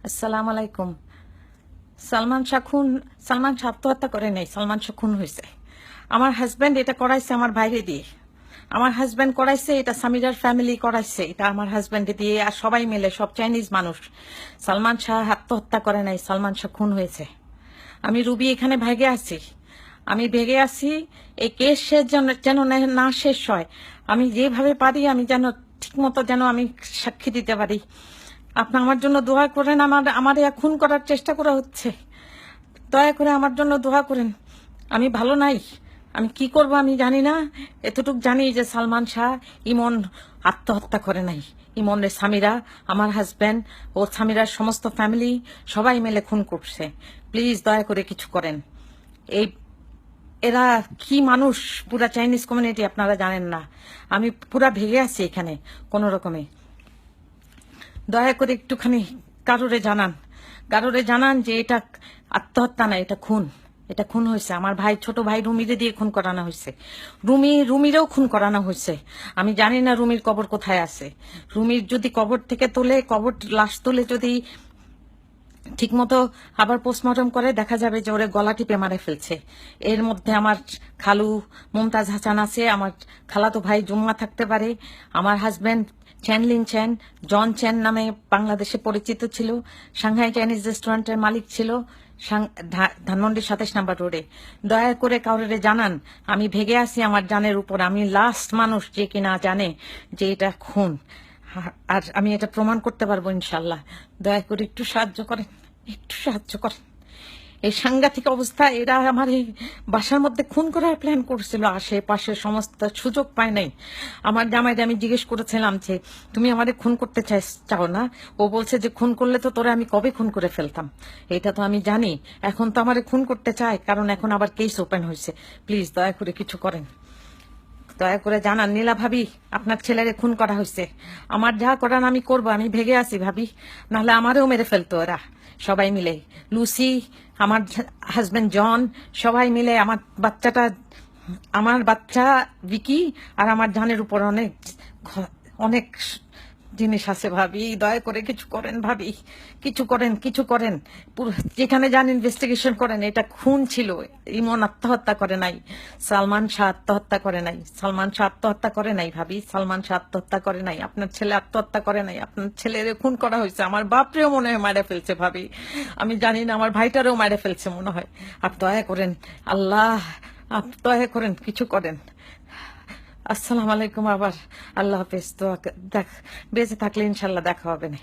আসসালামু আলাইকুম। সালমান শাহ আত্মহত্যা করে নাই, সালমান শাহ খুন হয়েছে। আমার হাজব্যান্ড এটা করাইছে আমার বাইরে দিয়ে। আমার হাজব্যান্ড করাইছে এটা, সামিরার ফ্যামিলি করাইছে এটা আমার হাজব্যান্ড দিয়ে, আর সবাই মিলে, সব চাইনিজ মানুষ। সালমান শাহ আত্মহত্যা করে নাই, সালমান শাহ খুন হয়েছে। আমি রুবি এখানে ভেগে আছি, আমি ভেগে আছি। এই কেস শেষ যেন না শেষ হয়। আমি যেভাবে পারি আমি যেন ঠিক মতো যেন আমি সাক্ষী দিতে পারি। আপনি আমার জন্য দোয়া করেন। আমার খুন করার চেষ্টা করা হচ্ছে, দয়া করে আমার জন্য দোয়া করেন। আমি ভালো নাই, আমি কি করব আমি জানি না। এতটুক জানি যে সালমান শাহ ইমন আত্মহত্যা করে নাই। ইমনের স্বামীরা, আমার হাজব্যান্ড ও স্বামীরার সমস্ত ফ্যামিলি সবাই মিলে খুন করছে। প্লিজ দয়া করে কিছু করেন। এই এরা কি মানুষ, পুরা চাইনিজ কমিউনিটি আপনারা জানেন না। আমি পুরা ভেগে আছি এখানে কোনো রকমে। দয়া করে একটুখানি কারোরে জানান যে এটা আত্মহত্যা না, এটা খুন। এটা খুন হয়েছে। আমার ভাই, ছোট ভাই রুমিরে দিয়ে খুন করানো হয়েছে। রুমিরেও খুন করানো হয়েছে। আমি জানি না রুমির কবর কোথায় আছে। রুমির যদি কবর থেকে তোলে, লাশ তুলে যদি ঠিক মতো আবার পোস্টমর্টম করে, দেখা যাবে যে ওরে গলা টিপে মারে ফেলছে। এর মধ্যে আমার খালু মুমতাজ হাসান আছে, আমার খালাতো ভাই জুম্মা থাকতে পারে, আমার হাজবেন্ড চ্যানলিন চ্যান, জন চ্যান নামে বাংলাদেশে পরিচিত ছিল, সাংহাই চাইনিজ রেস্টুরেন্টের মালিক ছিল ধানমন্ডি 27 নম্বর রোডে। দয়া করে কাউরে জানান আমি ভেগে আছি আমার জানের উপর। আমি লাস্ট মানুষ যে কিনা জানে যে এটা খুন, আর আমি এটা প্রমাণ করতে পারবো ইনশাল্লাহ। দয়া করে একটু সাহায্য করেন, একটু সাহায্য করেন। এই সাংঘাতিক অবস্থা, এরা আমার এই বাসার মধ্যে খুন করার প্ল্যান করছিল। আশেপাশে সমস্ত সুযোগ পায় নাই। আমার জামাইরে আমি জিজ্ঞেস করেছিলাম যে তুমি আমারে খুন করতে চাও না? ও বলছে যে খুন করলে তো তোরে আমি কবে খুন করে ফেলতাম। এটা তো আমি জানি। এখন তো আমারে খুন করতে চায়, কারণ এখন আবার কেস ওপেন হয়েছে। প্লিজ দয়া করে কিছু করেন, দয়া করে জানান। নীলা ভাবি, আপনার ছেলেরে খুন করা হয়েছে। আমার যা করার আমি করব, আমি ভেগে আছি ভাবি, নাহলে আমারেও মেরে ফেলতো ওরা সবাই মিলে। লুসি, আমার হাজবেন্ড জন, সবাই মিলে আমার বাচ্চা ভিকি আর আমার জানের উপর অনেক অনেক জিনিস আছে ভাবি। দয়া করে কিছু করেন ভাবি, কিছু করেন। যেখানে যান ইনভেস্টিগেশন করেন। এটা খুন ছিল। ইমন আত্মহত্যা করে নাই, সালমান শাহ আত্মহত্যা করে নাই, সালমান শাহ আত্মহত্যা করে নাই ভাবি, সালমান শাহ আত্মহত্যা করে নাই, আপনার ছেলে আত্মহত্যা করে নাই। আপনার ছেলের খুন করা হয়েছে। আমার বাপরেও মনে হয় মারে ফেলছে ভাবি, আমি জানি না, আমার ভাইটারেও মারে ফেলছে মনে হয়। আর দয়া করেন আল্লাহ, দয়া করেন কিছু করেন। আসসালামু আলাইকুম। আবার আল্লাহ হাফেজ। তো বেঁচে থাকলে ইনশাল্লাহ দেখা হবে না।